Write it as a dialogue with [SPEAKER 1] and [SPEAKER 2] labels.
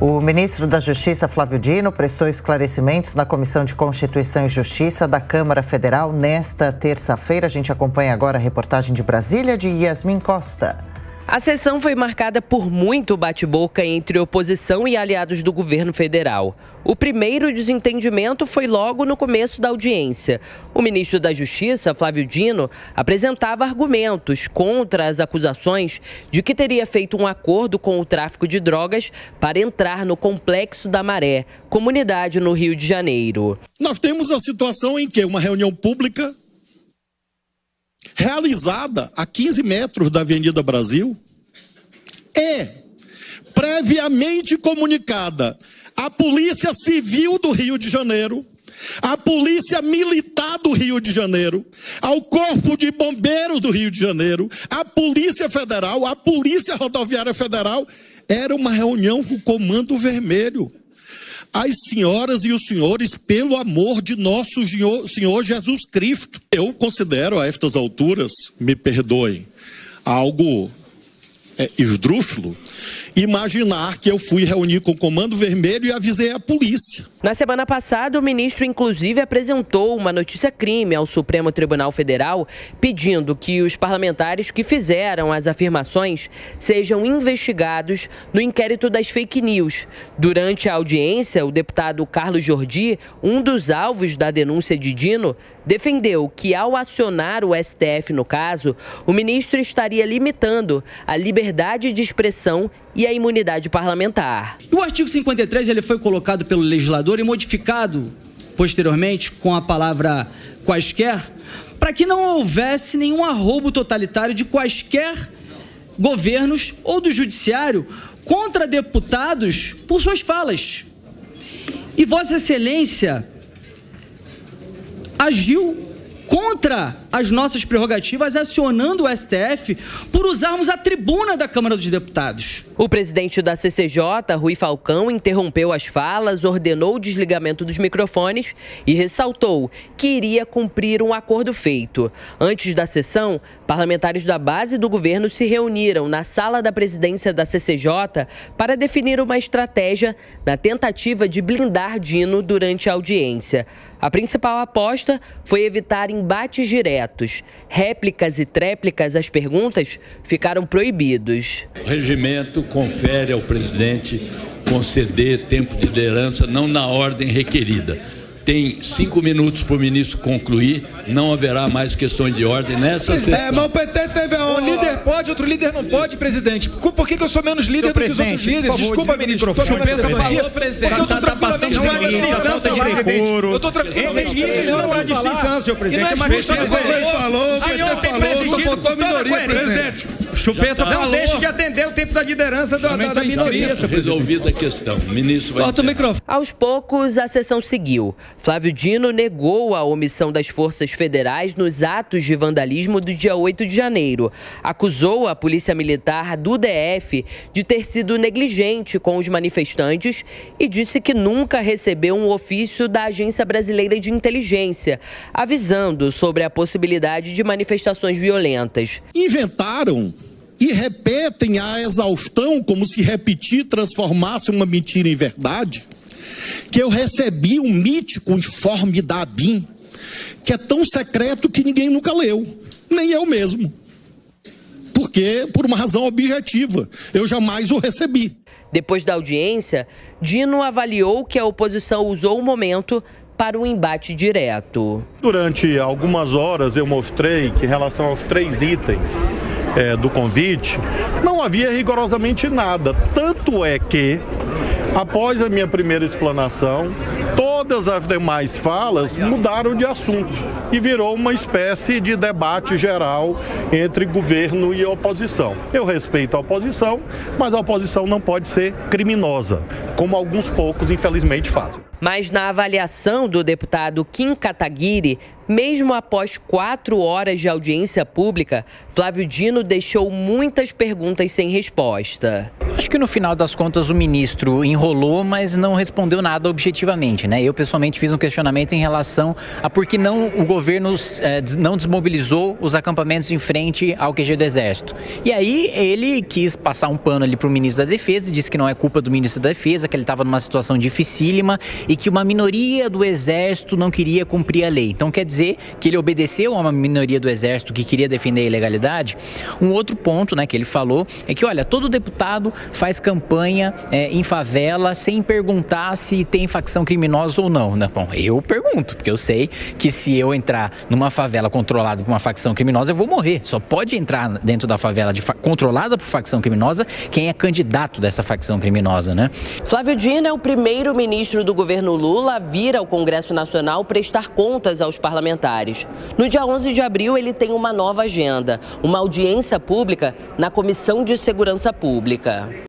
[SPEAKER 1] O ministro da Justiça, Flávio Dino, prestou esclarecimentos na Comissão de Constituição e Justiça da Câmara Federal nesta terça-feira. A gente acompanha agora a reportagem de Brasília, de Yasmin Costa.
[SPEAKER 2] A sessão foi marcada por muito bate-boca entre oposição e aliados do governo federal. O primeiro desentendimento foi logo no começo da audiência. O ministro da Justiça, Flávio Dino, apresentava argumentos contra as acusações de que teria feito um acordo com o tráfico de drogas para entrar no Complexo da Maré, comunidade no Rio de Janeiro.
[SPEAKER 3] Nós temos a situação em que uma reunião pública realizada a 15 metros da Avenida Brasil é previamente comunicada à Polícia Civil do Rio de Janeiro, à Polícia Militar do Rio de Janeiro, ao Corpo de Bombeiros do Rio de Janeiro, à Polícia Federal, à Polícia Rodoviária Federal. Era uma reunião com o Comando Vermelho. As senhoras e os senhores, pelo amor de nosso Senhor Jesus Cristo, eu considero a estas alturas, me perdoem, algo esdrúxulo, imaginar que eu fui reunir com o Comando Vermelho e avisei a polícia.
[SPEAKER 2] Na semana passada, o ministro inclusive apresentou uma notícia-crime ao Supremo Tribunal Federal, pedindo que os parlamentares que fizeram as afirmações sejam investigados no inquérito das fake news. Durante a audiência, o deputado Carlos Jordi, um dos alvos da denúncia de Dino, defendeu que, ao acionar o STF no caso, o ministro estaria limitando a liberdade de expressão e a imunidade parlamentar.
[SPEAKER 4] O artigo 53 ele foi colocado pelo legislador e modificado posteriormente com a palavra quaisquer, para que não houvesse nenhum arroubo totalitário de quaisquer governos ou do judiciário contra deputados por suas falas. E Vossa Excelência agiu contra as nossas prerrogativas, acionando o STF por usarmos a tribuna da Câmara dos Deputados.
[SPEAKER 2] O presidente da CCJ, Rui Falcão, interrompeu as falas, ordenou o desligamento dos microfones e ressaltou que iria cumprir um acordo feito. Antes da sessão, parlamentares da base do governo se reuniram na sala da presidência da CCJ para definir uma estratégia na tentativa de blindar Dino durante a audiência. A principal aposta foi evitar embates diretos. Réplicas e tréplicas às perguntas ficaram proibidos.
[SPEAKER 5] O regimento confere ao presidente conceder tempo de liderança não na ordem requerida. Tem 5 minutos para o ministro concluir, não haverá mais questões de ordem nessa sessão.
[SPEAKER 6] Mas o PT teve um líder pode, outro líder não pode, presidente. Por que eu sou menos líder do que os outros líderes? Desculpa, ministro. Chupeta falou, presidente. Porque eu estou tranquilamente com a distinção, seu presidente. Eu estou tranquilamente líderes não há distinção, seu presidente. Mas o PT falou, só botou a minoria, presidente. Chupeta falou. Não deixe de atender o tempo da liderança da minoria.
[SPEAKER 5] Resolvida a questão. O ministro vai encerrar.
[SPEAKER 2] Aos poucos, a sessão seguiu. Flávio Dino negou a omissão das forças federais nos atos de vandalismo do dia 8 de janeiro. Acusou a Polícia Militar do DF de ter sido negligente com os manifestantes e disse que nunca recebeu um ofício da Agência Brasileira de Inteligência, avisando sobre a possibilidade de manifestações violentas.
[SPEAKER 3] Inventaram e repetem a exaustão, como se repetir transformasse uma mentira em verdade, que eu recebi um mítico informe da ABIN, que é tão secreto que ninguém nunca leu, nem eu mesmo. Porque, por uma razão objetiva, eu jamais o recebi.
[SPEAKER 2] Depois da audiência, Dino avaliou que a oposição usou o momento para um embate direto.
[SPEAKER 7] Durante algumas horas eu mostrei que, em relação aos 3 itens do convite, não havia rigorosamente nada. Tanto é que, após a minha primeira explanação, todas as demais falas mudaram de assunto e virou uma espécie de debate geral entre governo e oposição. Eu respeito a oposição, mas a oposição não pode ser criminosa, como alguns poucos, infelizmente, fazem.
[SPEAKER 2] Mas na avaliação do deputado Kim Kataguiri, Mesmo após 4 horas de audiência pública, Flávio Dino deixou muitas perguntas sem resposta.
[SPEAKER 8] Acho que no final das contas o ministro enrolou, mas não respondeu nada objetivamente, né? Eu pessoalmente fiz um questionamento em relação a por que não o governo não desmobilizou os acampamentos em frente ao QG do Exército. E aí ele quis passar um pano ali para o ministro da Defesa e disse que não é culpa do ministro da Defesa, que ele estava numa situação dificílima e que uma minoria do Exército não queria cumprir a lei. Então quer dizer que ele obedeceu a uma minoria do Exército que queria defender a ilegalidade. Um outro ponto, né, que ele falou é que, olha, todo deputado faz campanha em favela sem perguntar se tem facção criminosa ou não. Bom, eu pergunto, porque eu sei que se eu entrar numa favela controlada por uma facção criminosa, eu vou morrer. Só pode entrar dentro da favela controlada por facção criminosa quem é candidato dessa facção criminosa, né?
[SPEAKER 2] Flávio Dino é o primeiro ministro do governo Lula a vir ao Congresso Nacional prestar contas aos parlamentares. No dia 11 de abril, ele tem uma nova agenda, uma audiência pública na Comissão de Segurança Pública.